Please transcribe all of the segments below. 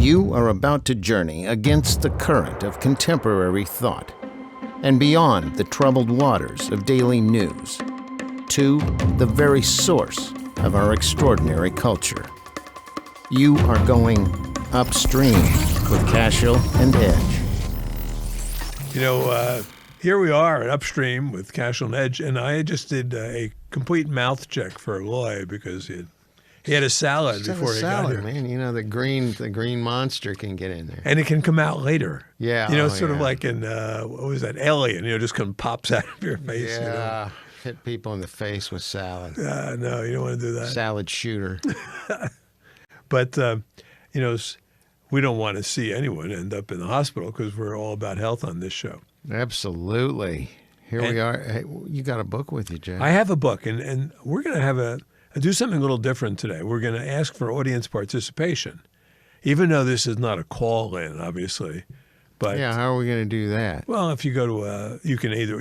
You are about to journey against the current of contemporary thought and beyond the troubled waters of daily news to the very source of our extraordinary culture. You are going upstream with Cashel and Edge. Here we are at Upstream with Cashel and Edge, and I just did a complete mouth check for Loy because he had a salad before he got here. Man, the green monster can get in there, and it can come out later. Yeah, it's sort of like in what was that, Alien? Just kind of pops out of your face. Yeah, hit people in the face with salad. No, you don't want to do that. Salad shooter. But we don't want to see anyone end up in the hospital because we're all about health on this show. Absolutely. Here we are. Hey, you got a book with you, Jay. I have a book, and we're going to do something a little different today. We're going to ask for audience participation, even though this is not a call-in, obviously. But yeah, how are we going to do that? Well, if you go to, you can either,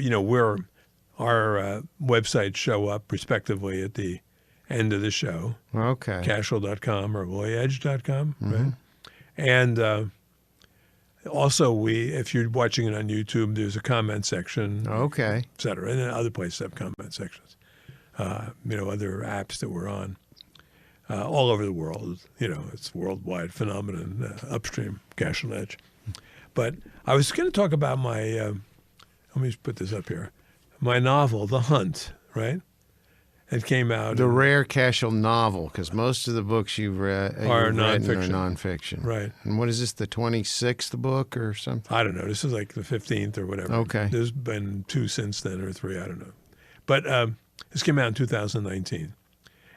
our websites show up respectively at the end of the show. Okay. Cashel.com or loyedge.com, Mm-hmm. right? And also, if you're watching it on YouTube, there's a comment section. Okay. Et cetera. And then other places have comment sections. Other apps that we're on all over the world. It's a worldwide phenomenon, Upstream, Cashel and Edge. But I was going to talk about my, let me just put this up here, my novel, The Hunt, right? It came out. The rare Cashel novel, because most of the books you've read are nonfiction. Right. And what is this, the 26th book or something? I don't know. This is like the 15th or whatever. Okay. There's been 2 since then or 3. I don't know. But this came out in 2019.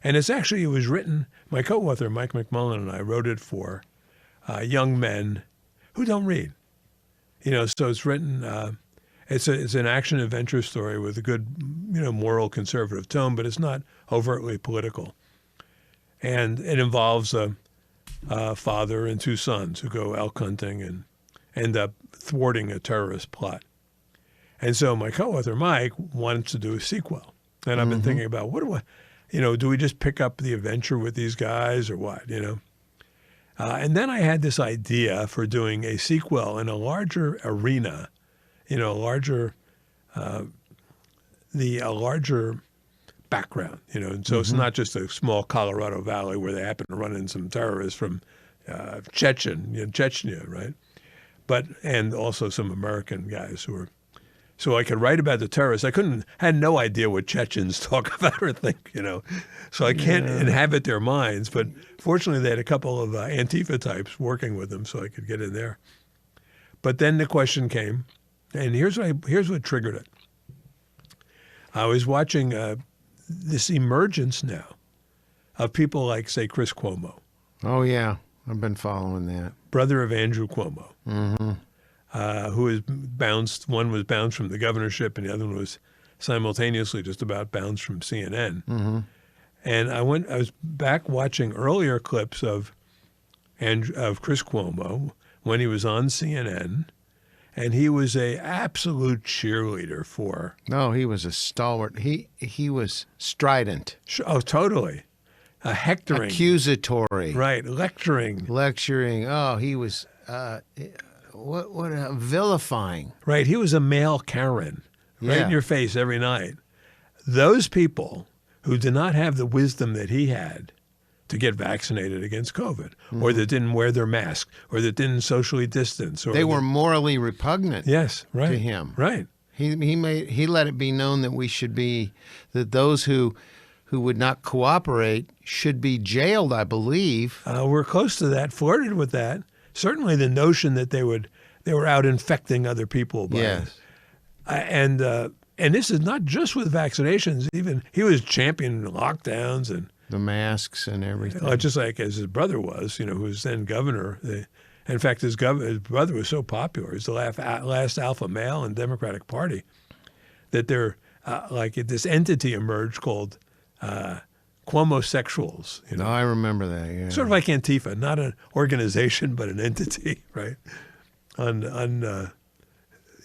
And it was written, my co-author, Mike McMullen, and I wrote it for young men who don't read. So it's written, it's an action-adventure story with a good, moral conservative tone, but it's not overtly political. And it involves a father and 2 sons who go elk hunting and end up thwarting a terrorist plot. And so my co-author, Mike, wanted to do a sequel. And I've been thinking about, do we just pick up the adventure with these guys or what, And then I had this idea for doing a sequel in a larger arena, a larger background, And so it's not just a small Colorado Valley where they happen to run in some terrorists from Chechnya, right? And also some American guys who were. So I could write about the terrorists. Had no idea what Chechens talk about or think, So I can't inhabit their minds. But fortunately, they had a couple of Antifa types working with them, so I could get in there. But then the question came, and here's what triggered it. I was watching this emergence now of people like, say, Chris Cuomo. Oh, yeah. I've been following that. Brother of Andrew Cuomo. Mm-hmm. Who was bounced. One was bounced from the governorship, and the other one was simultaneously just about bounced from CNN. Mm-hmm. And I was back watching earlier clips of Chris Cuomo when he was on CNN, and he was a absolute cheerleader for. No, he was a stalwart. He was strident. Oh, totally. Hectoring. Accusatory. Right, lecturing. Oh, he was. What vilifying. Right. He was a male Karen right in your face every night. Those people who did not have the wisdom that he had to get vaccinated against COVID, or that didn't wear their mask, or that didn't socially distance. Or they were morally repugnant to him. Right. He let it be known that those who would not cooperate should be jailed, I believe. We're close to that, flirted with that. Certainly the notion that they were out infecting other people. Yes. And this is not just with vaccinations. Even he was championing lockdowns and the masks and everything. Just like as his brother was, who was then governor. In fact, his brother was so popular. He's the last alpha male in the Democratic Party that there this entity emerged called Cuomo-sexuals. No, I remember that, yeah. Sort of like Antifa, not an organization, but an entity, right?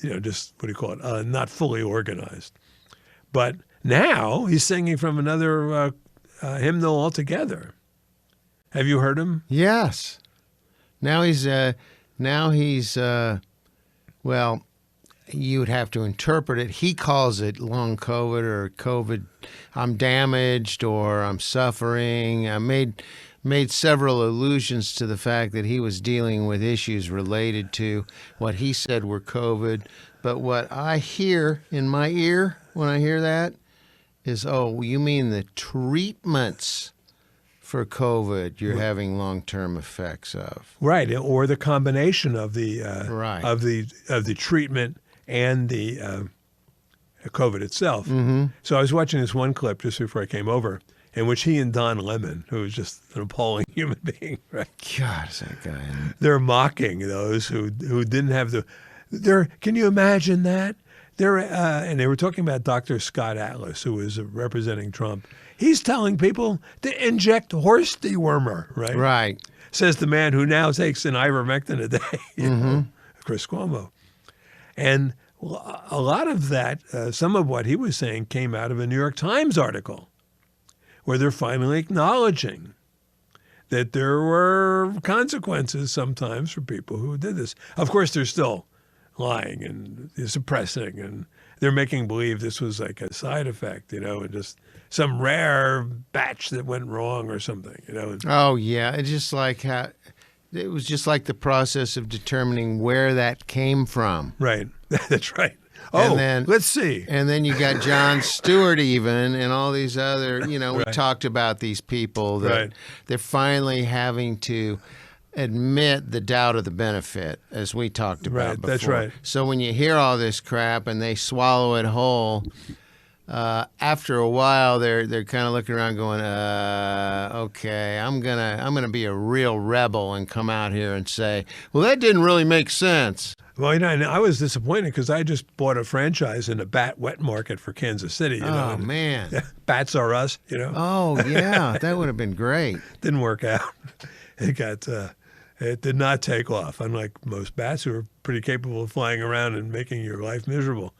Just, what do you call it, not fully organized. But now he's singing from another hymnal altogether. Have you heard him? Yes. Now he's well, you would have to interpret it. He calls it long COVID or COVID. I'm damaged or I'm suffering. I made several allusions to the fact that he was dealing with issues related to what he said were COVID. But what I hear in my ear when I hear that is, oh, you mean the treatments for COVID you're having long-term effects of. Right, or the combination of the Right. of the treatment and the COVID itself. Mm-hmm. So I was watching this one clip just before I came over, in which he and Don Lemon, who is just an appalling human being, right? God, is that guy. They're mocking those who didn't have the. Can you imagine that? And they were talking about Dr. Scott Atlas, who was representing Trump. He's telling people to inject horse dewormer, right? Right. Says the man who now takes an ivermectin a day, you know, Chris Cuomo. And a lot of that, some of what he was saying came out of a New York Times article where they're finally acknowledging that there were consequences sometimes for people who did this. Of course, they're still lying and suppressing, and they're making believe this was like a side effect, you know, and just some rare batch that went wrong or something, you know. Oh yeah, it's just like it was just like the process of determining where that came from. Right, that's right. And Oh, then, let's see. And then you got Jon Stewart even and all these other, you know, we Right. talked about these people that Right. they're finally having to admit the doubt of the benefit, as we talked about Right, before. that's right. So when you hear all this crap and they swallow it whole, after a while they're kind of looking around going, okay, I'm gonna be a real rebel and come out here and say, well, that didn't really make sense. Well, you know, and I was disappointed because I just bought a franchise in a bat wet market for Kansas City. You know, Oh and man. bats are us. You know, Oh yeah, that would have been great. didn't work out. It did not take off. Unlike most bats, who are pretty capable of flying around and making your life miserable.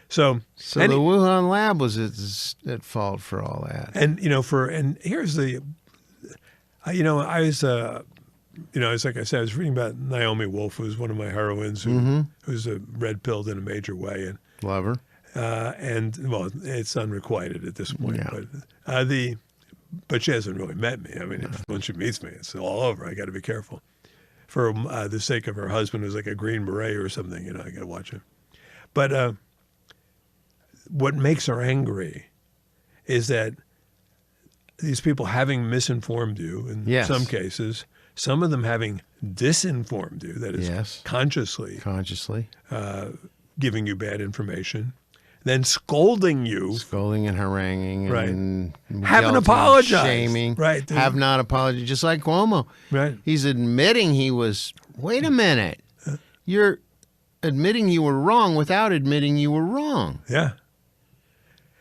So So the Wuhan lab was at fault for all that. And you know, and here's the, you know, I was, you know, it's like I said, I was reading about Naomi Wolf, who's one of my heroines, who's a red pilled in a major way, and Love her. and well, it's unrequited at this point, Yeah. but but she hasn't really met me. I mean, when she meets me, it's all over. I got to be careful for the sake of her husband, who's like a Green Beret or something. You know, I got to watch him. But what makes her angry is that these people having misinformed you in Yes. some cases, some of them having disinformed you, that is Yes. consciously Consciously. giving you bad information, then scolding you, Scolding and haranguing Right. and Haven't guilting, apologized. shaming. Right. Have not apologized. Just like Cuomo. right? He's admitting he was, wait a minute. You're admitting you were wrong without admitting you were wrong. Yeah.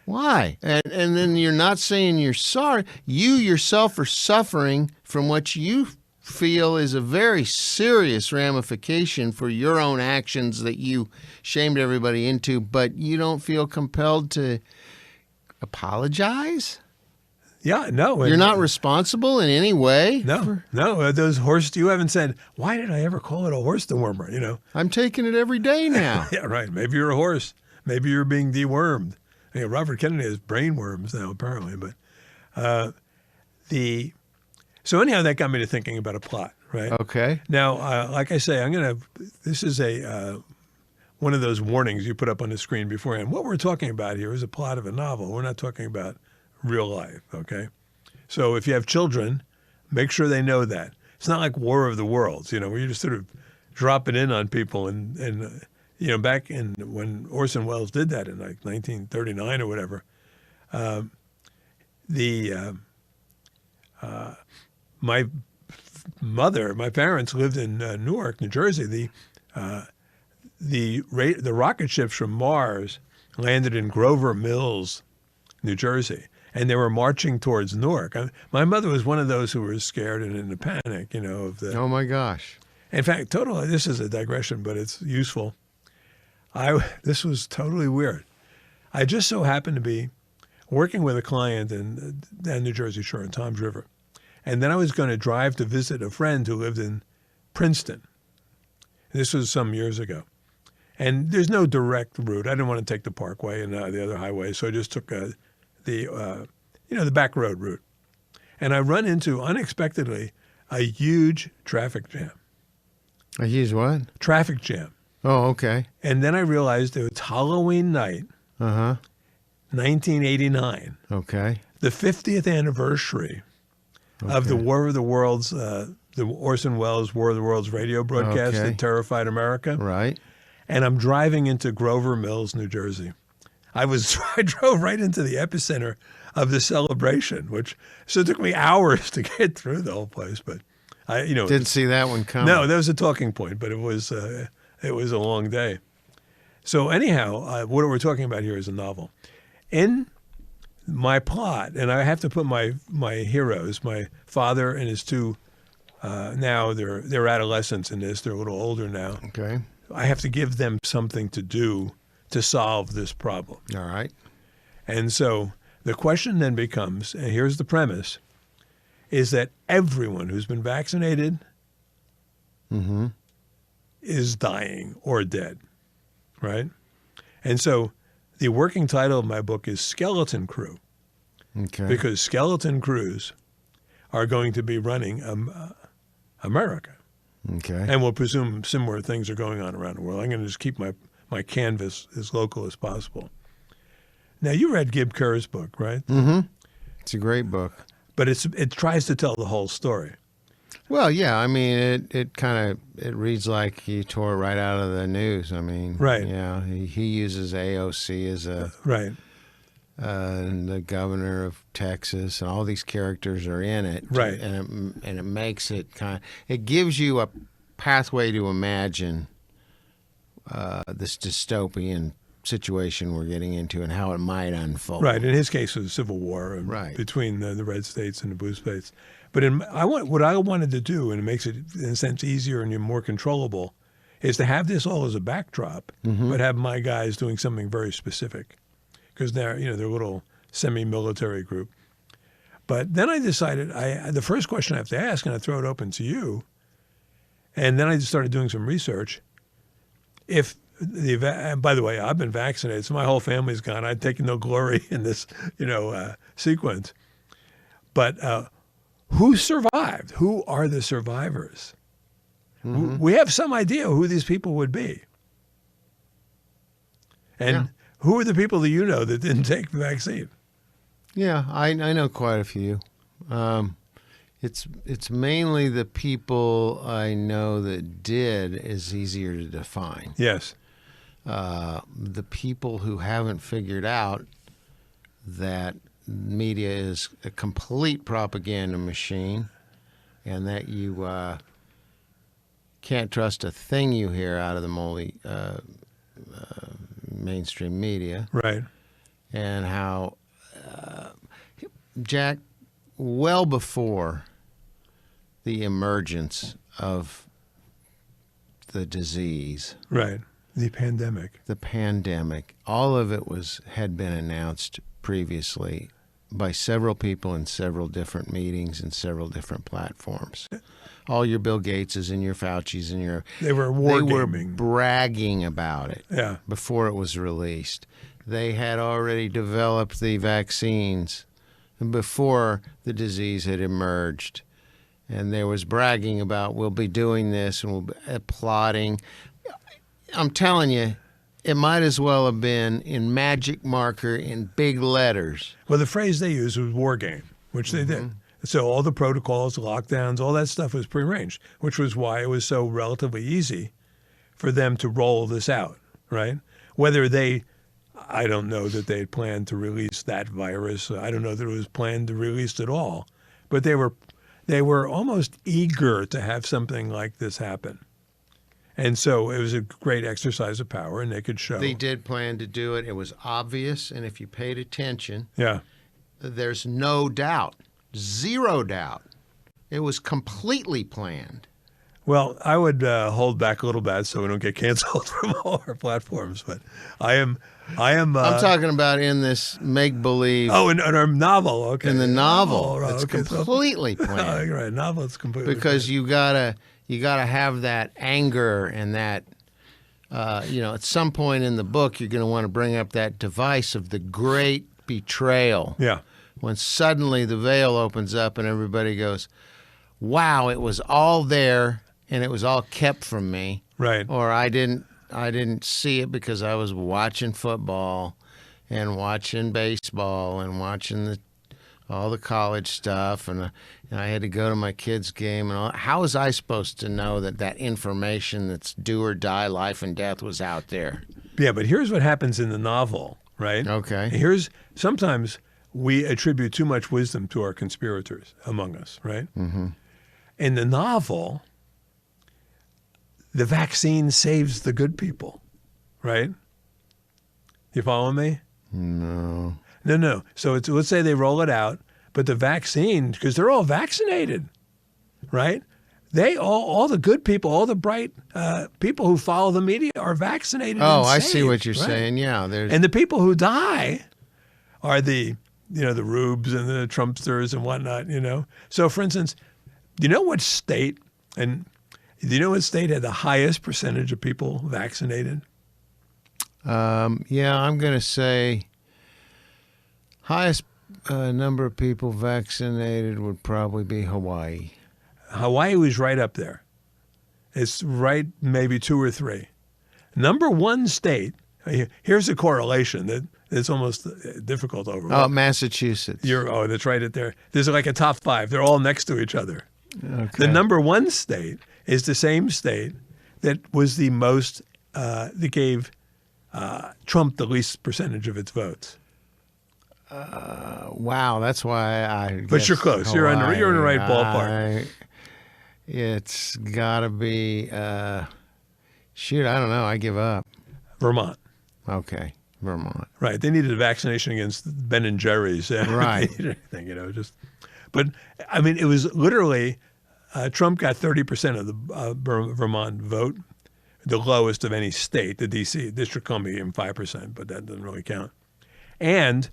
Why? And then you're not saying you're sorry. You yourself are suffering from what you feel is a very serious ramification for your own actions that you shamed everybody into, but you don't feel compelled to apologize? Yeah, no. You're not responsible in any way? No. Those horse, you haven't said, why did I ever call it a horse dewormer? You know? I'm taking it every day now. Yeah, right. Maybe you're a horse. Maybe you're being dewormed. You know, Robert Kennedy has brain worms now, apparently. But so anyhow, that got me to thinking about a plot, right? Okay. Now, like I say, this is one of those warnings you put up on the screen beforehand. What we're talking about here is a plot of a novel. We're not talking about real life, okay? So if you have children, make sure they know that. It's not like War of the Worlds, you know, where you're just sort of dropping in on people. And you know, back when Orson Welles did that in like 1939 or whatever, my parents lived in Newark, New Jersey. The rocket ships from Mars landed in Grover Mills, New Jersey, and they were marching towards Newark. My mother was one of those who was scared and in a panic, you know, of the. Oh my gosh. In fact, this is a digression, but it's useful. This was totally weird. I just so happened to be working with a client in New Jersey Shore in Toms River. And then I was going to drive to visit a friend who lived in Princeton. This was some years ago. And there's no direct route. I didn't want to take the Parkway and the other highway, so I just took the back road route. And I run into, unexpectedly, a huge traffic jam. A huge what? Traffic jam. Oh, okay. And then I realized it was Halloween night, 1989. Okay. The 50th anniversary of the War of the Worlds, the Orson Welles War of the Worlds radio broadcast that terrified America. Right. And I'm driving into Grover Mills, New Jersey. I drove right into the epicenter of the celebration, so it took me hours to get through the whole place. But didn't see that one coming. No, that was a talking point, but it was a long day. So anyhow, what we're talking about here is a novel. In my plot, and I have to put my heroes, my father and his two, now they're adolescents in this. They're a little older now. Okay. I have to give them something to do to solve this problem. All right. And so the question then becomes, and here's the premise, is that everyone who's been vaccinated is dying or dead, right? And so the working title of my book is Skeleton Crew, because skeleton crews are going to be running America. Okay. And we'll presume similar things are going on around the world. I'm going to just keep my canvas as local as possible. Now, you read Gib Kerr's book, right? Mm-hmm. It's a great book. But it tries to tell the whole story. Well, yeah. I mean, it reads like he tore it right out of the news. I mean, right. Yeah, he uses AOC as a right. And the governor of Texas, and all these characters are in it, right? And it makes it it gives you a pathway to imagine this dystopian situation we're getting into and how it might unfold. Right. In his case, it was a civil war between the red states and the blue states. But what I wanted to do, and it makes it in a sense easier and more controllable, is to have this all as a backdrop, but have my guys doing something very specific. Because they're a little semi-military group. But then I decided, the first question I have to ask, and I throw it open to you, and then I just started doing some research. By the way, I've been vaccinated, so my whole family's gone. I've taken no glory in this, sequence. But who survived? Who are the survivors? We have some idea who these people would be. And who are the people that you know that didn't take the vaccine? Yeah, I know quite a few. It's mainly the people I know that did is easier to define. Yes. The people who haven't figured out that media is a complete propaganda machine and that you can't trust a thing you hear out of the mainstream media. Right. And how, Jack, well before the emergence of the disease. Right. The pandemic. All of it had been announced previously by several people in several different meetings and several different platforms. All your Bill Gateses and your Faucis and they were bragging about it before it was released. They had already developed the vaccines before the disease had emerged. And there was bragging about, we'll be doing this and we'll be applauding. I'm telling you, it might as well have been in magic marker in big letters. Well, the phrase they used was war game, which they did. So all the protocols, lockdowns, all that stuff was prearranged, which was why it was so relatively easy for them to roll this out, right? I don't know that they had planned to release that virus. I don't know that it was planned to release at all. But they were almost eager to have something like this happen. And so it was a great exercise of power, and they could show. They did plan to do it. It was obvious, and if you paid attention, there's no doubt, zero doubt. It was completely planned. Well, I would hold back a little bit so we don't get canceled from all our platforms. But I'm talking about in this make-believe. Oh, in our novel, okay. In the novel, it's completely planned. Right, novel, it's completely because planned. you got to have that anger and that, at some point in the book, you're going to want to bring up that device of the great betrayal. Yeah. When suddenly the veil opens up and everybody goes, wow, it was all there and it was all kept from me. Right. Or I didn't see it because I was watching football and watching baseball and watching all the college stuff, and I had to go to my kid's game. And how was I supposed to know that information that's do or die, life and death, was out there? Yeah, but here's what happens in the novel, right? Okay. Sometimes we attribute too much wisdom to our conspirators among us, right? Mm-hmm. In the novel, the vaccine saves the good people, right? You follow me? No. No. So let's say they roll it out, but the vaccine, because they're all vaccinated, right? They all the good people, all the bright people who follow the media are vaccinated. Oh, and I saved, see what you're right? saying. Yeah, And the people who die are the rubes and the Trumpsters and whatnot. So, for instance, do you know what state had the highest percentage of people vaccinated? Yeah, I'm going to say highest number of people vaccinated would probably be Hawaii. Hawaii was right up there. It's right, maybe 2 or 3. Number one state. Here's a correlation that it's almost difficult to overlook. Oh, Massachusetts. That's right there. There's like a top 5. They're all next to each other. Okay. The number one state is the same state that was the most that gave Trump the least percentage of its votes. Wow, that's why I. But you're close. You're in the right ballpark. It's got to be. Shoot, I don't know. I give up. Vermont. Okay, Vermont. Right. They needed a vaccination against Ben and Jerry's. Right. Anything, But I mean, it was literally Trump got 30% of the Vermont vote, the lowest of any state. The D.C. District of Columbia gave him 5%, but that doesn't really count. And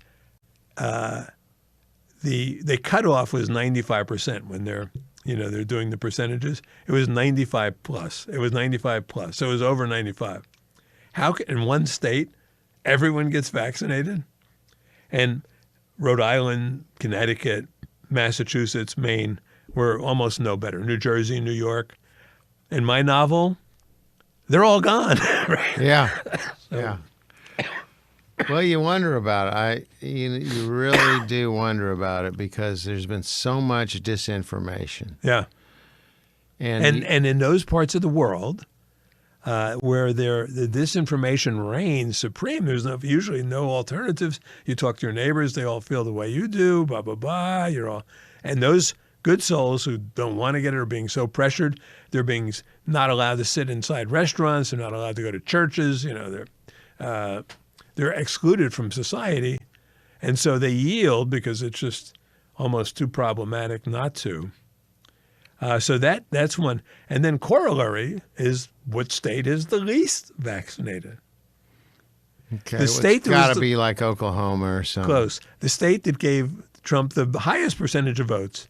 the cutoff was 95% when they're doing the percentages. It was 95 plus. So it was over 95. How can, in one state, everyone gets vaccinated? And Rhode Island, Connecticut, Massachusetts, Maine were almost no better. New Jersey, New York. In my novel, they're all gone. Right? Yeah. Yeah. Well, you wonder about it. You really do wonder about it because there's been so much disinformation. Yeah. And in those parts of the world where the disinformation reigns supreme, there's usually no alternatives. You talk to your neighbors, they all feel the way you do, blah, blah, blah. And those good souls who don't want to get it are being so pressured. They're being not allowed to sit inside restaurants. They're not allowed to go to churches. They're excluded from society. And so they yield because it's just almost too problematic not to. So that's one. And then corollary is what state is the least vaccinated? Okay, the state got to be like Oklahoma or something. Close. The state that gave Trump the highest percentage of votes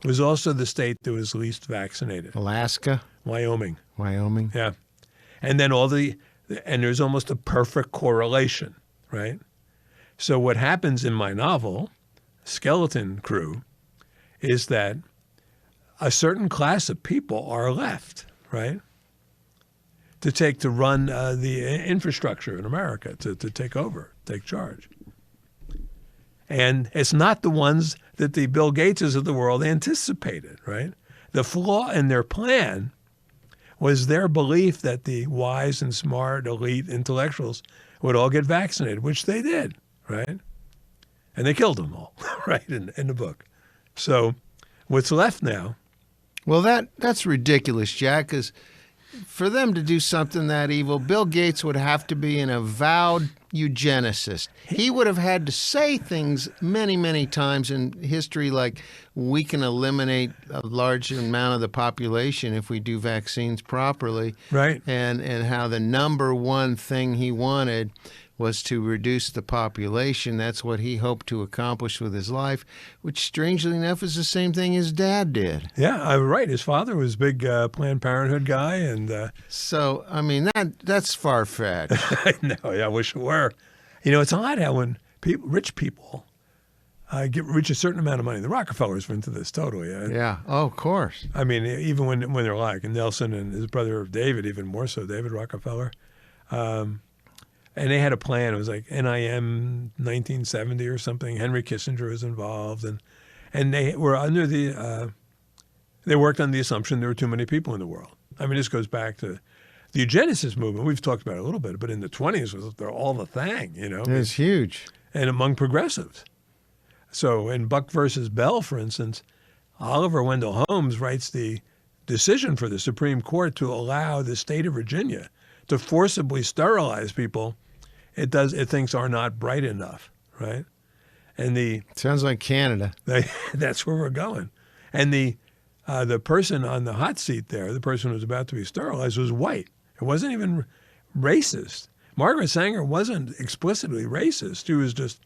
was also the state that was least vaccinated. Alaska? Wyoming. Yeah. And then and there's almost a perfect correlation, right? So what happens in my novel, Skeleton Crew, is that a certain class of people are left, right, to run the infrastructure in America, to take over, take charge. And it's not the ones that the Bill Gateses of the world anticipated, right? The flaw in their plan was their belief that the wise and smart elite intellectuals would all get vaccinated, which they did, right? And they killed them all, right, in the book. So what's left now? Well, that's ridiculous, Jack, because for them to do something that evil, Bill Gates would have to be an avowed eugenicist. He would have had to say things many, many times in history like, we can eliminate a large amount of the population if we do vaccines properly. Right. And how the number one thing he wanted was to reduce the population. That's what he hoped to accomplish with his life, which strangely enough is the same thing his dad did. Yeah, right. His father was a big Planned Parenthood guy, and So, I mean, that's far-fetched. I know. Yeah, I wish it were. You know, it's odd how when rich people reach a certain amount of money, the Rockefellers were into this totally. Yeah. Oh, of course. I mean, even when they're like Nelson and his brother David, even more so, David Rockefeller. And they had a plan. It was like NIM 1970 or something. Henry Kissinger was involved, and they were under they worked on the assumption there were too many people in the world. I mean, this goes back to the eugenicist movement. We've talked about it a little bit, but in the 20s, they're all the thing, you know. It was huge. And among progressives. So in Buck versus Bell, for instance, Oliver Wendell Holmes writes the decision for the Supreme Court to allow the state of Virginia to forcibly sterilize people it thinks are not bright enough, right? And sounds like Canada. That's where we're going. And the person on the hot seat there, the person who was about to be sterilized, was white. It wasn't even racist. Margaret Sanger wasn't explicitly racist. She was just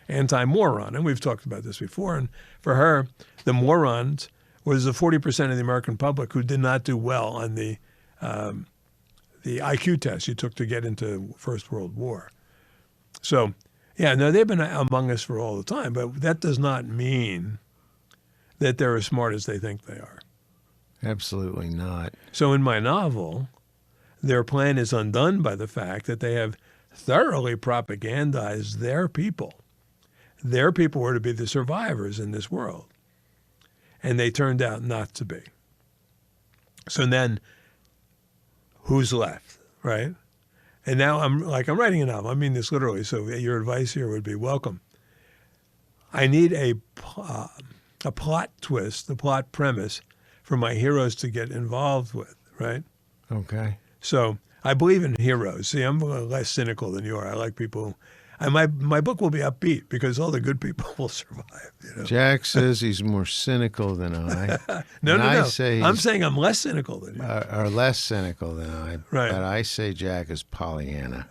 anti-moron. And we've talked about this before. And for her, the morons was the 40% of the American public who did not do well on the IQ test you took to get into First World War. So, yeah, no, they've been among us for all the time, but that does not mean that they're as smart as they think they are. Absolutely not. So in my novel, their plan is undone by the fact that they have thoroughly propagandized their people. Their people were to be the survivors in this world, and they turned out not to be. So then, who's left, right? And now I'm writing a novel. I mean this literally, so your advice here would be welcome. I need a plot twist, the plot premise for my heroes to get involved with, right? Okay. So I believe in heroes. See, I'm less cynical than you are. I like people. And my book will be upbeat because all the good people will survive. You know? Jack says he's more cynical than I. No. I'm saying I'm less cynical than you. Or less cynical than I. Right. But I say Jack is Pollyanna.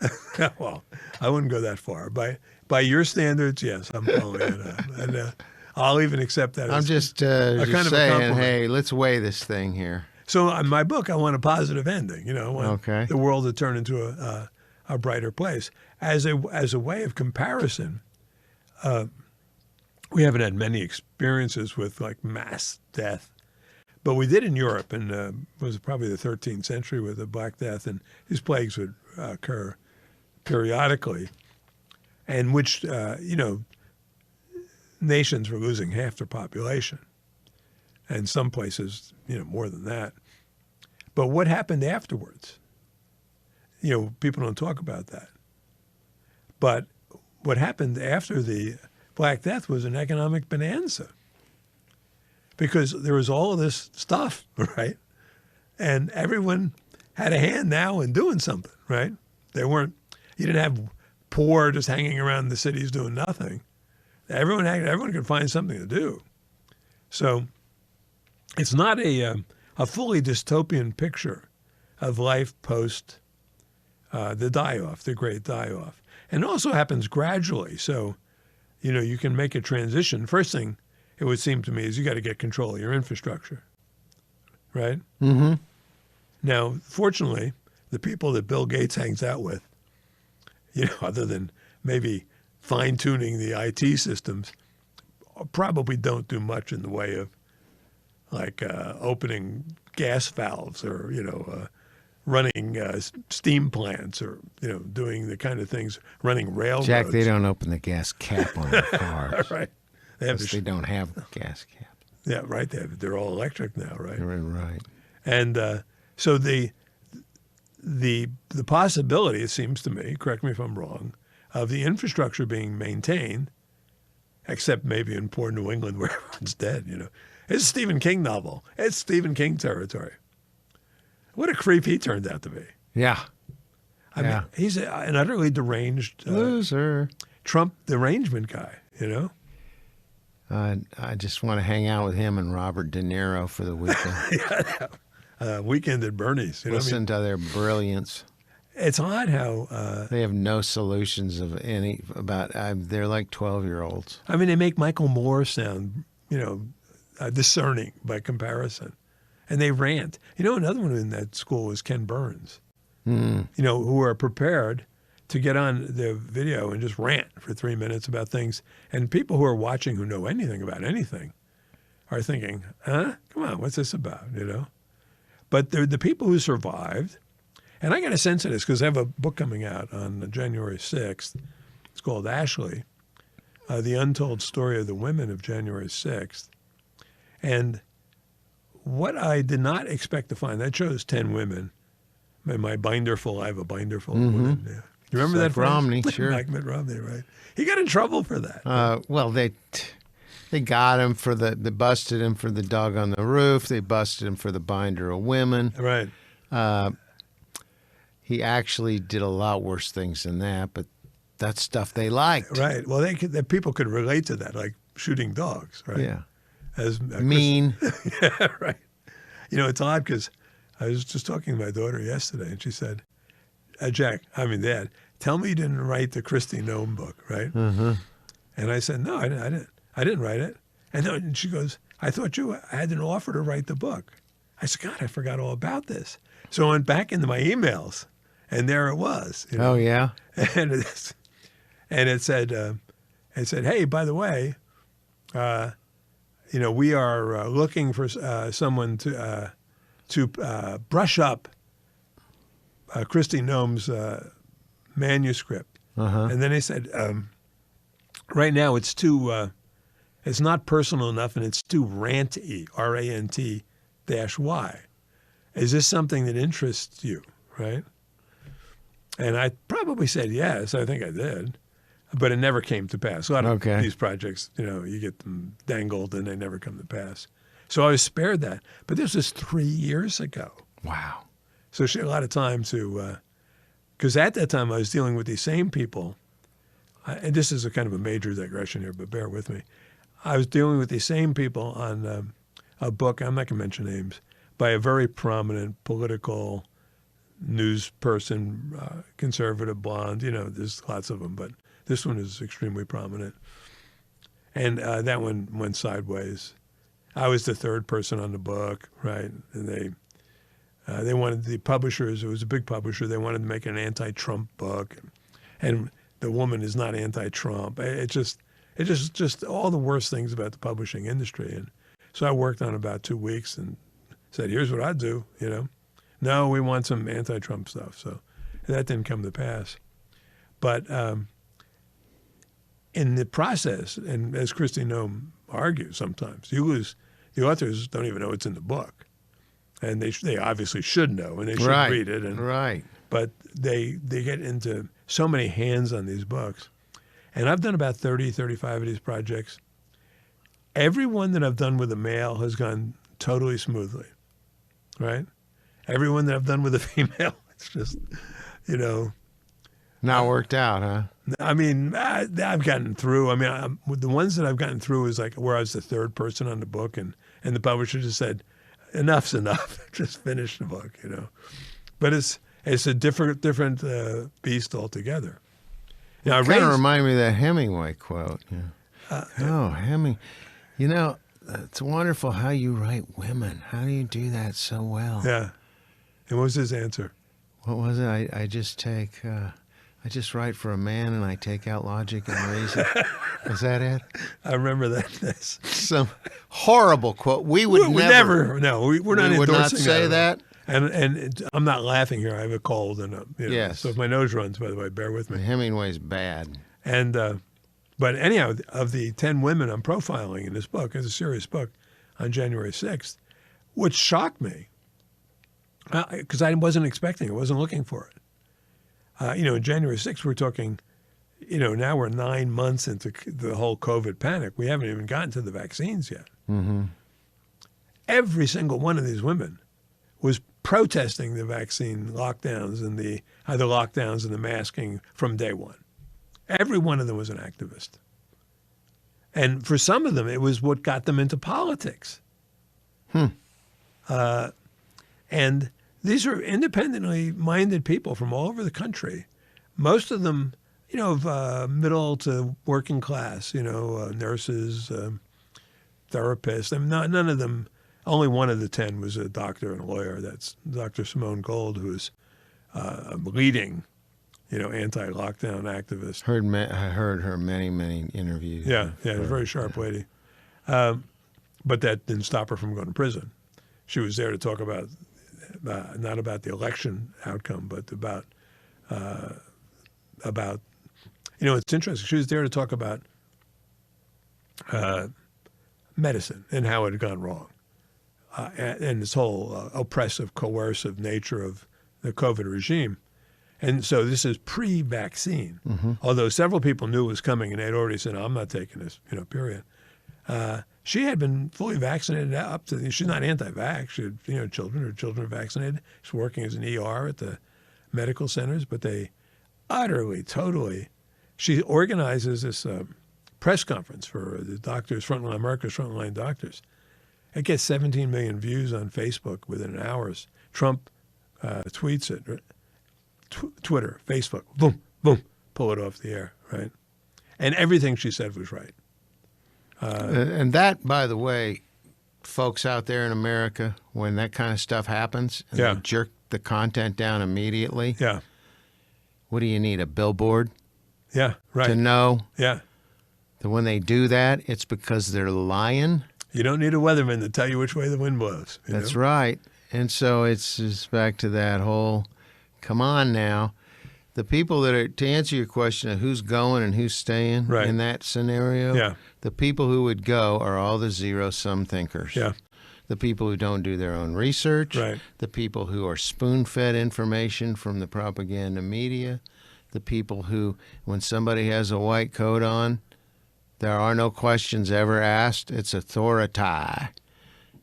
Well, I wouldn't go that far. By your standards, yes, I'm Pollyanna. And I'll even accept that. I'm just kind of saying, hey, let's weigh this thing here. So in my book, I want a positive ending. You know, I want the world to turn into a brighter place. As a way of comparison, we haven't had many experiences with like mass death, but we did in Europe, and it was probably the 13th century with the Black Death, and these plagues would occur periodically, and which nations were losing half their population, and some places more than that. But what happened afterwards? People don't talk about that. But what happened after the Black Death was an economic bonanza because there was all of this stuff, right? And everyone had a hand now in doing something, right? You didn't have poor just hanging around the cities doing nothing. Everyone could find something to do. So it's not a fully dystopian picture of life post the die-off, the great die-off. And it also happens gradually. So, you can make a transition. First thing it would seem to me is you got to get control of your infrastructure, right? Mm-hmm. Now, fortunately, the people that Bill Gates hangs out with, other than maybe fine-tuning the IT systems, probably don't do much in the way of like opening gas valves or, running steam plants or, doing the kind of things, running railroads. Jack, they don't open the gas cap on their cars. Right. They don't have gas caps. Yeah, right. They're all electric now, right? Right. And so the possibility, it seems to me, correct me if I'm wrong, of the infrastructure being maintained, except maybe in poor New England where everyone's dead, It's a Stephen King novel. It's Stephen King territory. What a creep he turned out to be. Yeah. I mean, he's an utterly deranged loser. Trump derangement guy, I just want to hang out with him and Robert De Niro for the weekend. Weekend at Bernie's. Listen to their brilliance. it's odd how They have no solutions of any about. They're like 12-year-olds. I mean, they make Michael Moore sound, discerning by comparison, and they rant. Another one in that school was Ken Burns. Who are prepared to get on the video and just rant for 3 minutes about things, and people who are watching who know anything about anything are thinking, "Huh? Come on, what's this about?" But the people who survived. And I got a sense of this because I have a book coming out on January 6th. It's called Ashley, The Untold Story of the Women of January 6th. And what I did not expect to find, that shows 10 women. My binder full, I have a binder full of women. Yeah. You remember It's that like phrase? Romney, sure. Like Mitt Romney, right? He got in trouble for that. Well, they got him they busted him for the dog on the roof. They busted him for the binder of women. Right. He actually did a lot worse things than that, but that's stuff they liked. Right. Well, people could relate to that, like shooting dogs, right? Yeah. As mean. Yeah, right. It's odd because I was just talking to my daughter yesterday, and she said, Dad, tell me you didn't write the Christy Nome book, right? Mm-hmm. And I said, no, I didn't write it. And she goes, I thought you had an offer to write the book. I said, God, I forgot all about this. So I went back into my emails, and there it was. Oh, yeah? And it said, hey, by the way, we are looking for someone to brush up Christy Nome's manuscript. Uh-huh. And then they said, right now it's too, it's not personal enough, and it's too ranty, R-A-N-T-Y. Is this something that interests you, right? And I probably said yes. I think I did. But it never came to pass. A lot of these projects, you get them dangled and they never come to pass. So I was spared that. But this was 3 years ago. Wow. So she had a lot of time to, because at that time I was dealing with these same people. And this is a kind of a major digression here, but bear with me. I was dealing with these same people on a book, I'm not going to mention names, by a very prominent political news person, conservative, blonde. There's lots of them, but this one is extremely prominent. And that one went sideways. I was the third person on the book, right? And they wanted, the publishers, it was a big publisher, they wanted to make an anti-Trump book. And the woman is not anti-Trump. It's just all the worst things about the publishing industry. And so I worked on about 2 weeks and said, here's what I'd do, No, we want some anti-Trump stuff. So that didn't come to pass. But in the process, and as Christy Nome argues sometimes, the authors don't even know it's in the book. And they obviously should know, and they should read it. And, right. But they get into so many hands on these books. And I've done about 30, 35 of these projects. Every one that I've done with a male has gone totally smoothly, right? Everyone that I've done with a female, it's just, Not worked out, huh? I mean, I've gotten through. I mean, the ones that I've gotten through is like where I was the third person on the book, and the publisher just said, enough's enough. Just finish the book, But it's a different beast altogether. It kind of reminded me of that Hemingway quote. Yeah. Hemingway. It's wonderful how you write women. How do you do that so well? Yeah. And what was his answer? What was it? I just write for a man and I take out logic and reason. Was that it? I remember that. Some horrible quote. We would never. No, we're not endorsing would not say that. And I'm not laughing here. I have a cold, and yes. So if my nose runs, by the way, bear with me. Hemingway's bad. And but anyhow, of the 10 women I'm profiling in this book, it's a serious book, on January 6th, which shocked me because I wasn't expecting it, wasn't looking for it. In January 6th, we're talking, now we're 9 months into the whole COVID panic. We haven't even gotten to the vaccines yet. Mm-hmm. Every single one of these women was protesting the vaccine lockdowns and the masking from day one. Every one of them was an activist. And for some of them, it was what got them into politics. And these are independently minded people from all over the country. Most of them, of middle to working class, nurses, therapists. I mean, none of them, only one of the 10 was a doctor and a lawyer. That's Dr. Simone Gold, who's a leading, anti-lockdown activist. I heard her many interviews. Yeah, she's a very sharp lady. But that didn't stop her from going to prison. She was there to talk about, not about the election outcome, but about, it's interesting. She was there to talk about medicine and how it had gone wrong, and this whole oppressive, coercive nature of the COVID regime. And so this is pre-vaccine, although several people knew it was coming, and they'd already said, "I'm not taking this," period. She had been fully vaccinated up to. She's not anti-vax. She had, children. Her children are vaccinated. She's working as an ER at the medical centers, but they utterly, totally. She organizes this press conference for the doctors, America's frontline doctors. It gets 17 million views on Facebook within hours. Trump tweets it. Twitter, Facebook, boom, boom, pull it off the air, right? And everything she said was right. And that, by the way, folks out there in America, when that kind of stuff happens, and they jerk the content down immediately. Yeah. What do you need, a billboard? Yeah, right. To know that when they do that, it's because they're lying. You don't need a weatherman to tell you which way the wind blows. That's right. And so it's just back to that whole, come on now. The people that are, to answer your question of who's going and who's staying in that scenario, the people who would go are all the zero-sum thinkers. Yeah. The people who don't do their own research, the people who are spoon-fed information from the propaganda media, the people who, when somebody has a white coat on, there are no questions ever asked. It's authority.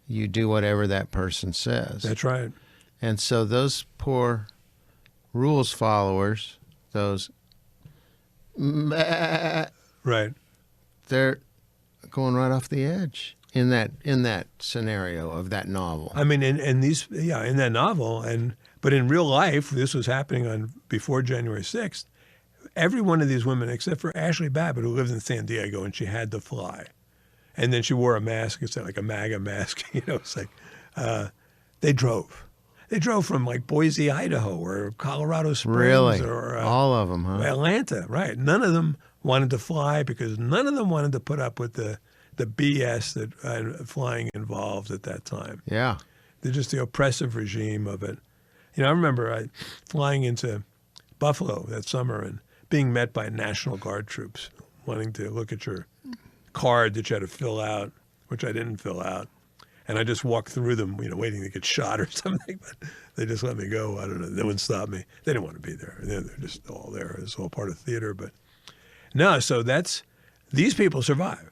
You do whatever that person says. That's right. And so those poor rules followers, those they're going right off the edge in that scenario of that novel. I mean, in that novel, but in real life, this was happening before January 6th. Every one of these women, except for Ashley Babbitt, who lives in San Diego, and she had to fly, and then she wore a mask. It's like a MAGA mask. It's like they drove. They drove from like Boise, Idaho, or Colorado Springs, or all of them, huh? Atlanta, right? None of them wanted to fly because none of them wanted to put up with the BS that flying involved at that time. Yeah, they're just the oppressive regime of it. I remember flying into Buffalo that summer and being met by National Guard troops wanting to look at your card that you had to fill out, which I didn't fill out. And I just walked through them, waiting to get shot or something. But they just let me go. I don't know. They wouldn't stop me. They didn't want to be there. They're just all there. It's all part of theater. But no, so these people survive.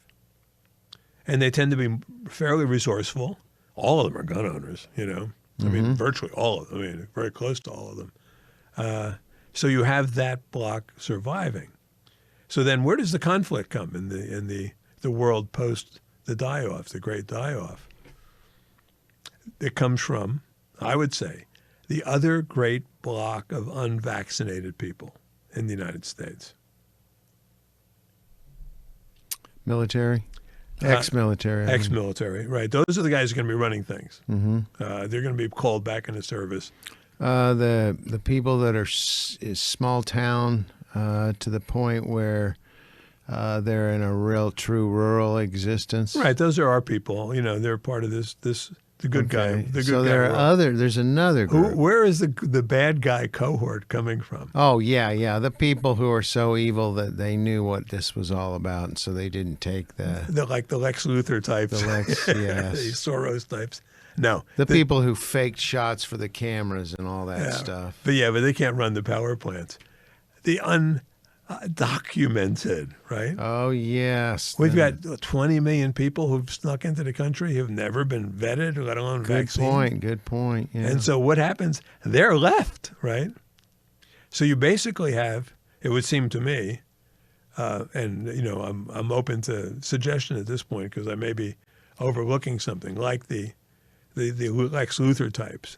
And they tend to be fairly resourceful. All of them are gun owners, I mean, virtually all of them. I mean, very close to all of them. So you have that block surviving. So then where does the conflict come in the world post the die-off, the great die-off? It comes from, I would say, the other great block of unvaccinated people in the United States. Military? Ex-military. Ex-military, right. Those are the guys who are going to be running things. They're going to be called back into service. The people that are small town to the point where they're in a real, true rural existence. Right. Those are our people. They're part of this the good guy. The good so guy there are there's another group. Where is the bad guy cohort coming from? Oh, yeah. The people who are so evil that they knew what this was all about, and so they didn't take the Lex Luthor types. The Lex, yes. The Soros types. No. The people who faked shots for the cameras and all that stuff. But they can't run the power plants. The undocumented, right? Oh, yes. We've got 20 million people who've snuck into the country who've never been vetted, let alone vaccinated. Good point. Yeah. And so what happens? They're left, right? So you basically have, it would seem to me, and I'm open to suggestion at this point because I may be overlooking something like the Lex Luthor types,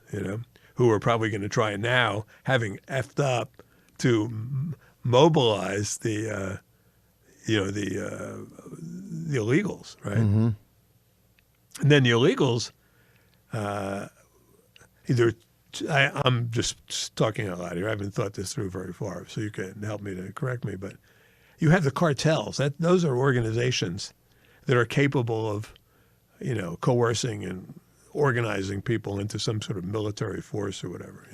who are probably going to try now, having effed up, to mobilize the illegals, right? Mm-hmm. And then the illegals, I'm just talking out loud here. I haven't thought this through very far, so you can help me to correct me. But you have the cartels. Those are organizations that are capable of, coercing and organizing people into some sort of military force or whatever,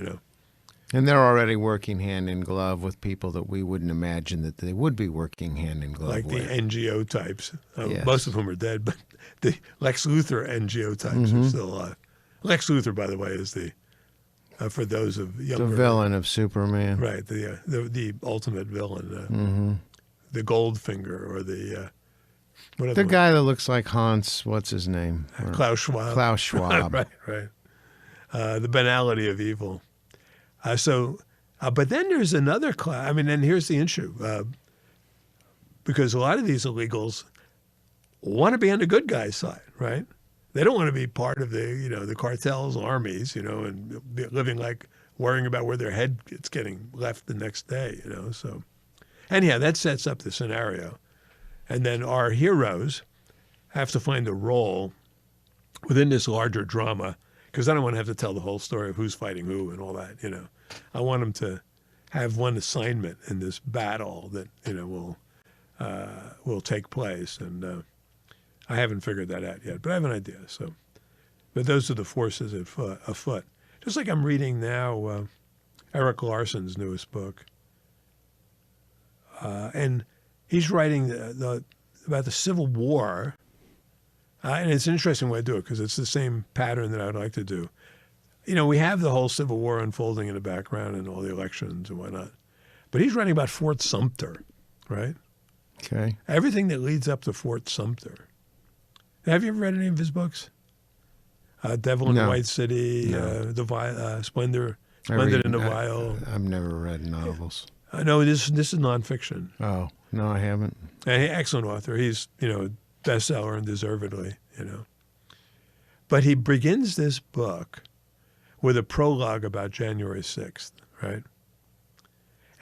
And they're already working hand in glove with people that we wouldn't imagine that they would be working hand in glove like with. the NGO types. Yes. Most of whom are dead, but the Lex Luthor NGO types are still alive. Lex Luthor, by the way, is the for those of younger, the villain of Superman, right? The ultimate villain, the Goldfinger, or the whatever. the guy that looks like Hans. What's his name? Klaus Schwab. Klaus Schwab. right. The banality of evil. But then there's another class. I mean, and here's the issue, because a lot of these illegals want to be on the good guys' side, right? They don't want to be part of the cartels' armies, and living worrying about where their head gets getting left the next day, So, anyhow, that sets up the scenario, and then our heroes have to find a role within this larger drama, because I don't want to have to tell the whole story of who's fighting who and all that, I want them to have one assignment in this battle that will take place, and I haven't figured that out yet, but I have an idea. So, but those are the forces afoot. Just like I'm reading now, Eric Larson's newest book, and he's writing about the Civil War, and it's an interesting way to do it because it's the same pattern that I'd like to do. We have the whole Civil War unfolding in the background and all the elections and whatnot, but he's writing about Fort Sumter, right? Okay. Everything that leads up to Fort Sumter. Have you ever read any of his books? Devil in the White City, No. Splendid in the Vial. I've never read novels. No, this is nonfiction. Oh, no, I haven't. And excellent author. He's, bestseller and deservedly, But he begins this book with a prologue about January 6th, right?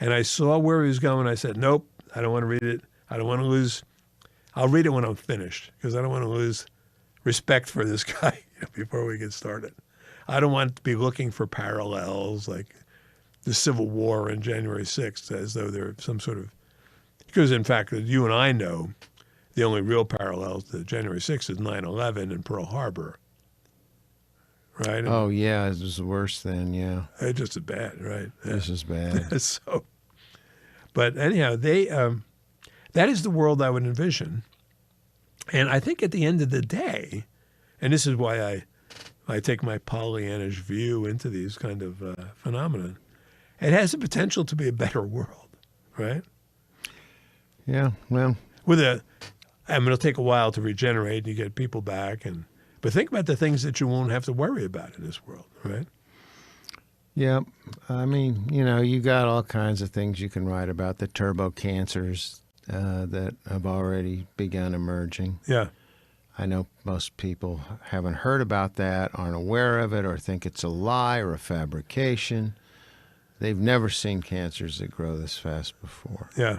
And I saw where he was going. I said, nope, I don't want to read it. I don't want to lose. I'll read it when I'm finished because I don't want to lose respect for this guy before we get started. I don't want to be looking for parallels like the Civil War and January 6th as though they're some sort of, because in fact, you and I know the only real parallels to January 6th is 9/11 and Pearl Harbor, right? Oh, yeah, it was worse then, yeah. It's just as bad, right? This is bad. So, but anyhow, that is the world I would envision. And I think at the end of the day, and this is why I take my Pollyannish view into these kind of phenomena, it has the potential to be a better world, right? Yeah, well. It'll take a while to regenerate and you get people back. But think about the things that you won't have to worry about in this world, right? Yeah, I mean, you got all kinds of things you can write about, the turbo cancers that have already begun emerging. Yeah. I know most people haven't heard about that, aren't aware of it, or think it's a lie or a fabrication. They've never seen cancers that grow this fast before. Yeah.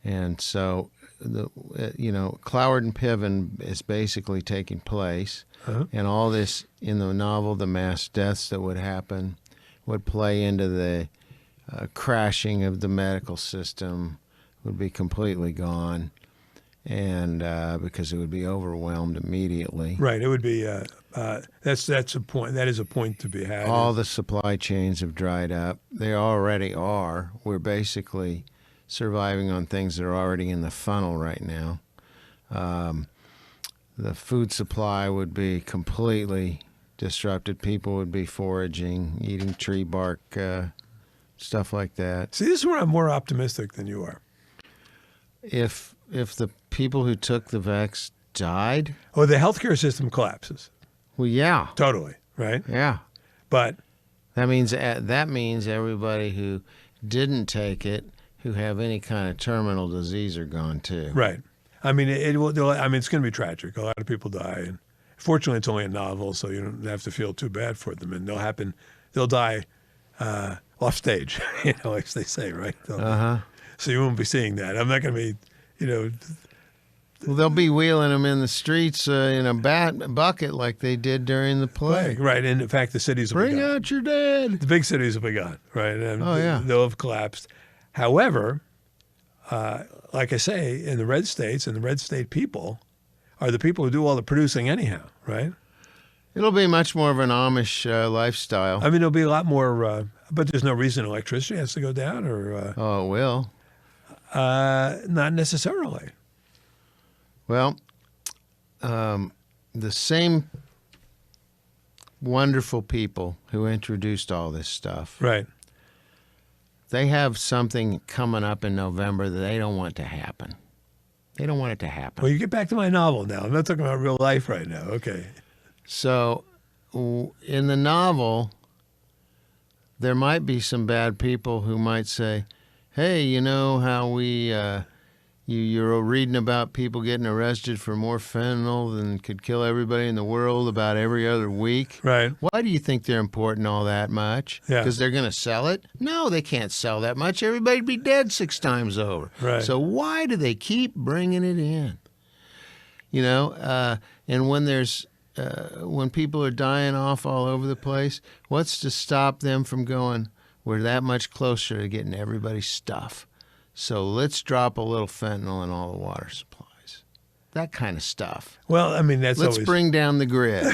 And so, Cloward and Piven is basically taking place. Uh-huh. And all this in the novel, the mass deaths that would happen, would play into the crashing of the medical system, would be completely gone, and because it would be overwhelmed immediately. Right. It would be that's a point. That is a point to be had. All the supply chains have dried up. They already are. We're basically surviving on things that are already in the funnel right now. The food supply would be completely disrupted. People would be foraging, eating tree bark, stuff like that. See, this is where I'm more optimistic than you are. If the people who took the vax died, the healthcare system collapses. well, yeah, Totally, right? yeah. But That means everybody who didn't take it, who have any kind of terminal disease, are gone too. right. I mean, it will. I mean, it's going to be tragic. A lot of people die, and fortunately, it's only a novel, so you don't have to feel too bad for them. And they'll happen. they'll die off stage, as they say, right? So you won't be seeing that. I'm not going to be, Well, they'll be wheeling them in the streets in a bucket like they did during the plague. Right. And in fact, the cities will be Bring gone. out your dead. The big cities will be gone, right? And they'll have collapsed. However, like I say, in the red states, and the red state people are the people who do all the producing anyhow, right? It'll be much more of an Amish lifestyle. I mean, there'll be a lot more, but there's no reason electricity has to go down, or Oh, it will. not necessarily. Well, the same wonderful people who introduced all this stuff, Right. they have something coming up in November that they don't want to happen. They don't want it to happen. Well, you get back to my novel now. I'm not talking about real life right now. Okay. So in the novel, there might be some bad people who might say, hey, you know how you're reading about people getting arrested for more fentanyl than could kill everybody in the world about every other week? Right. Why do you think they're important all that much? Yeah. Because they're going to sell it? No, they can't sell that much. Everybody'd be dead 6 times over. Right. So why do they keep bringing it in? And when people are dying off all over the place, what's to stop them from going, we're that much closer to getting everybody's stuff. So let's drop a little fentanyl in all the water supplies. That kind of stuff. Well, I mean, Let's bring down the grid.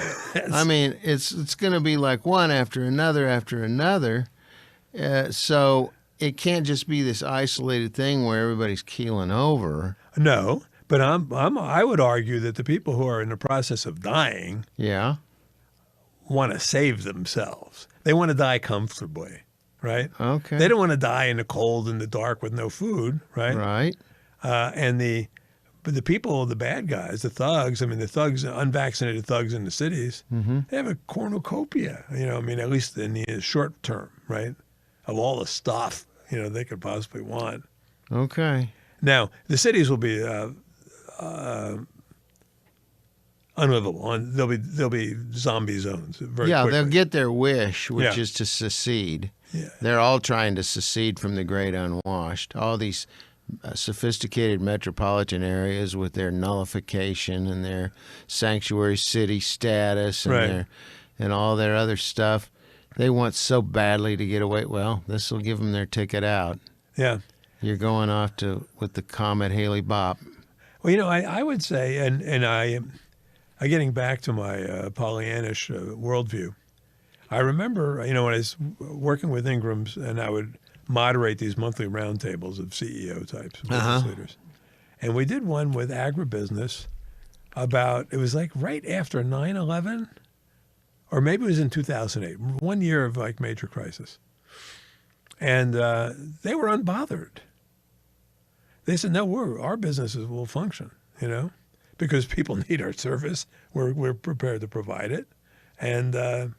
I mean, it's going to be like one after another after another. So it can't just be this isolated thing where everybody's keeling over. No, but I would argue that the people who are in the process of dying Yeah. want to save themselves. They want to die comfortably, right? Okay. They don't want to die in the cold, in the dark, with no food, right? Right. But the people, the bad guys, the thugs, unvaccinated thugs in the cities, they have a cornucopia, at least in the short term, right? Of all the stuff, they could possibly want. Okay. Now, the cities will be unlivable. There'll be zombie zones very quickly. They'll get their wish, which Yeah. is to secede. Yeah. They're all trying to secede from the great unwashed. All these sophisticated metropolitan areas with their nullification and their sanctuary city status and Right. and all their other stuff. They want so badly to get away. Well, this will give them their ticket out. Yeah. You're going off with the Comet Haley Bop. Well, I would say, and I getting back to my Pollyannish worldview, I remember, when I was working with Ingram's and I would moderate these monthly roundtables of CEO types, business leaders. And we did one with agribusiness it was like right after 9/11, or maybe it was in 2008, 1 year of like major crisis. And they were unbothered. They said, no, our businesses will function, because people need our service. We're prepared to provide it. And,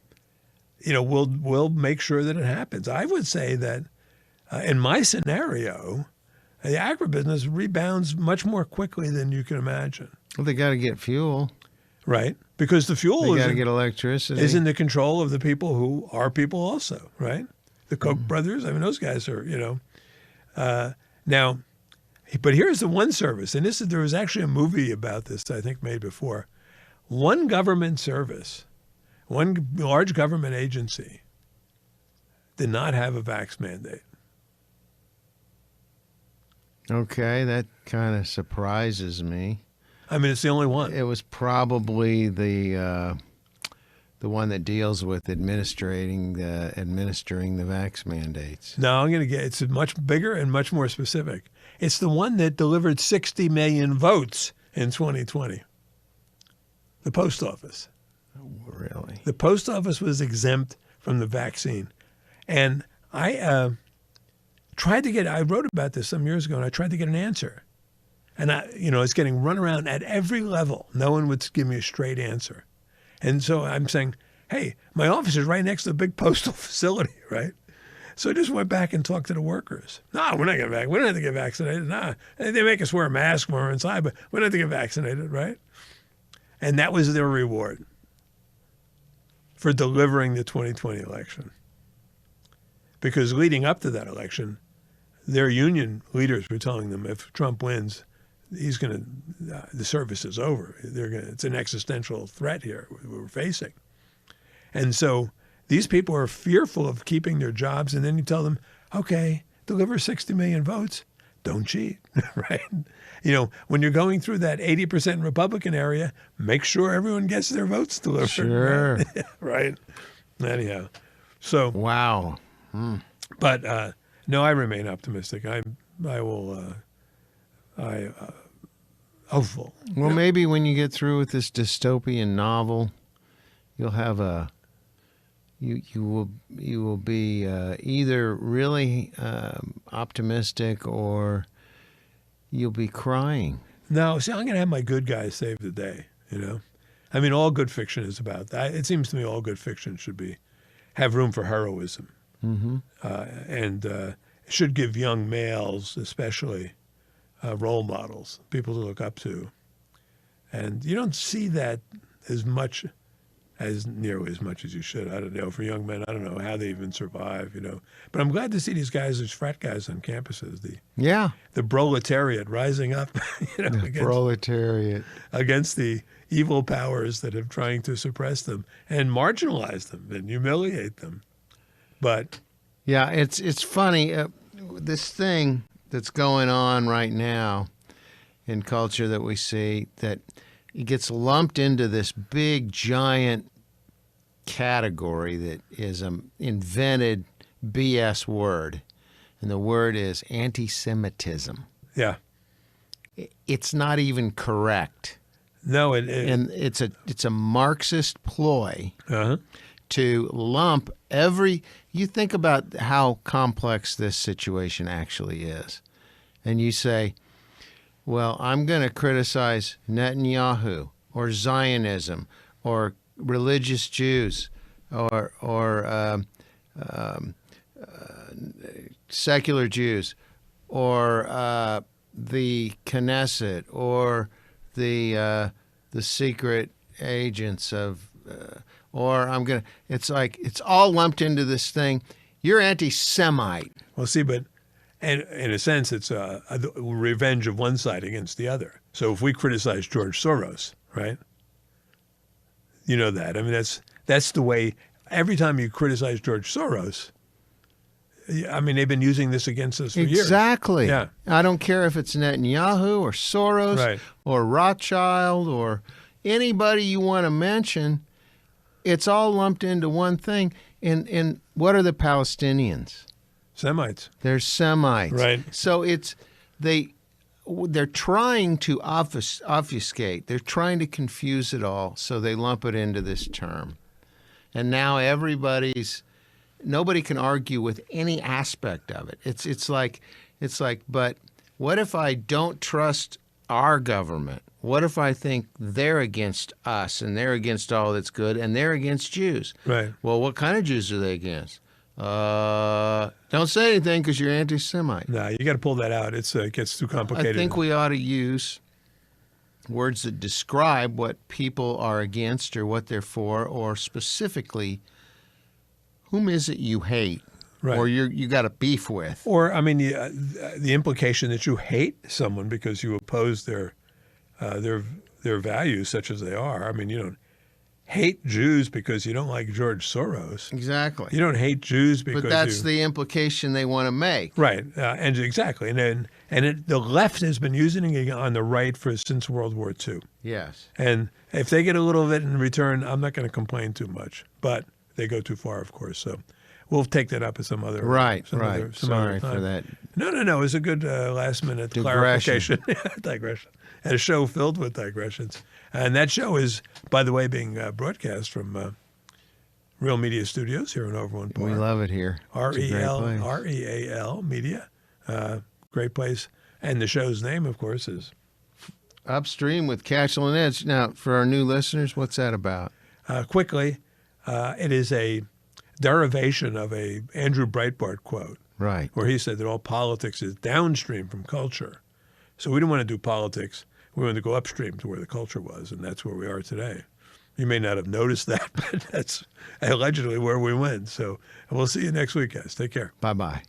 we'll make sure that it happens. I would say that in my scenario, the agribusiness rebounds much more quickly than you can imagine. Well, they got to get fuel. Right. Because the fuel They got to get electricity. is in the control of the people who are people also, right? The Koch brothers, those guys are, now, but here's the one service, and there was actually a movie about this, I think, made before. One government service, one large government agency did not have a vax mandate. Okay, that kind of surprises me. It's the only one. It was probably the one that deals with administering the vax mandates. No, it's much bigger and much more specific. It's the one that delivered 60 million votes in 2020. The post office. Really? The post office was exempt from the vaccine. And I wrote about this some years ago, and I tried to get an answer. And it's getting run around at every level. No one would give me a straight answer. And so I'm saying, hey, my office is right next to a big postal facility, right? So I just went back and talked to the workers. No, we're not getting vaccinated. We don't have to get vaccinated. No, they make us wear a mask when we're inside, but we don't have to get vaccinated, right? And that was their reward for delivering the 2020 election. because leading up to that election, their union leaders were telling them if Trump wins, he's going to, the service is over. It's an existential threat here we're facing. And so these people are fearful of keeping their jobs. And then you tell them, okay, deliver 60 million votes. Don't cheat, right? When you're going through that 80% Republican area, make sure everyone gets their votes delivered. Sure. Right? Anyhow, so. Wow. But no, I remain optimistic. I will, hopeful. Well, maybe when you get through with this dystopian novel, you'll have you will be either really optimistic or you'll be crying. No, see, I'm going to have my good guys save the day. I mean, all good fiction is about that. It seems to me all good fiction should have room for heroism, and should give young males, especially, role models, people to look up to. And you don't see that nearly as much as you should. I don't know. For young men, I don't know how they even survive, But I'm glad to see these guys as frat guys on campuses. The proletariat rising up, against the evil powers that are trying to suppress them and marginalize them and humiliate them. But yeah, it's funny. This thing that's going on right now in culture that we see, that it gets lumped into this big, giant category that is an invented BS word, and the word is anti-Semitism. Yeah. It's not even correct. No, and it's a Marxist ploy to lump every. You think about how complex this situation actually is, and you say, well, I'm going to criticize Netanyahu or Zionism or religious Jews or secular Jews or the Knesset or the secret agents of or I'm going to. It's like it's all lumped into this thing. You're anti-Semite. Well, see, but. And in a sense, it's a revenge of one side against the other. So if we criticize George Soros, right? You know that. I mean, that's the way. Every time you criticize George Soros, I mean, they've been using this against us for years. Exactly. Yeah. I don't care if it's Netanyahu or Soros or Rothschild or anybody you want to mention. It's all lumped into one thing. And what are the Palestinians? Semites. They're Semites. Right. So they're trying to obfuscate. They're trying to confuse it all, so they lump it into this term. And now nobody can argue with any aspect of it. It's like, but what if I don't trust our government? What if I think they're against us and they're against all that's good and they're against Jews? Right. Well, what kind of Jews are they against? Don't say anything because you're anti-Semite. No, you got to pull that out. It gets too complicated. I think we ought to use words that describe what people are against or what they're for, or specifically, whom is it you hate, or you got a beef with, or I mean the implication that you hate someone because you oppose their values, such as they are. I mean, you don't hate Jews because you don't like George Soros. Exactly. You don't hate Jews because But that's the implication they want to make. Right. And exactly. The left has been using it on the right since World War II. Yes. And if they get a little bit in return, I'm not going to complain too much. But they go too far, of course. So we'll take that up at some other Right. Some other Sorry time. for that. No. It was a good last-minute clarification. Digression. And a show filled with digressions. And that show is, by the way, being broadcast from Real Media Studios here in Overland Park. We love it here. REAL Media. Great place. And the show's name, of course, is Upstream with Castle and Edge. Now, for our new listeners, what's that about? Quickly, it is a derivation of a Andrew Breitbart quote. Right. Where he said that all politics is downstream from culture. So we don't want to do politics. We want to go upstream to where the culture was, and that's where we are today. You may not have noticed that, but that's allegedly where we went. So we'll see you next week, guys. Take care. Bye-bye.